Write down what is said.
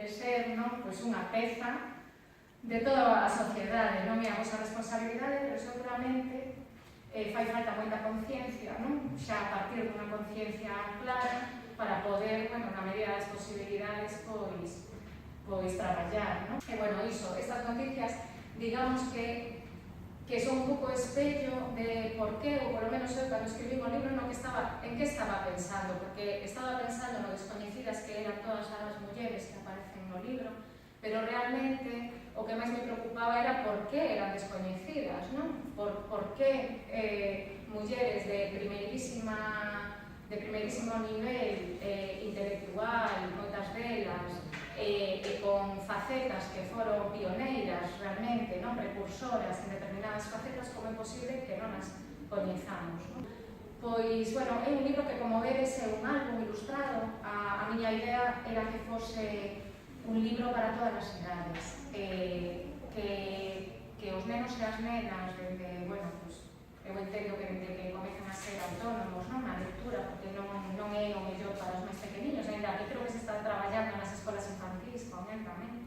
ser, non, pois unha peza de toda a sociedade, non é a vosa responsabilidade, pero seguramente fai falta moita conciencia, non? Xa a partir dunha conciencia clara para poder, bueno, na medida das posibilidades, pois traballar, non? E, bueno, iso, estas noticias, digamos que son un pouco espello de por qué, ou polo menos eu cando escribí o libro, en que estaba pensando, porque estaba pensando no descoñecidas que eran todas as mulleres que aparecen no libro, pero realmente o que máis me preocupaba era por que eran descoñecidas, non? Por que mulleres de primeirísimo nivel intelectual, moitas delas, e con facetas que foron pioneiras realmente, non, precursoras en determinadas facetas, como é posible que non as coñezamos, non? Pois, bueno, é un libro que, como vedes, é un álbum ilustrado. A miña idea era que fose un libro para todas as edades, que os nenos e as nenas, desde, bueno, pues, eu entendo que desde que comezan a ser autónomos, non, na lectura, porque non é o mellor para os máis pequeniños, ainda que creo que se está traballando nas escolas infantís con él tamén,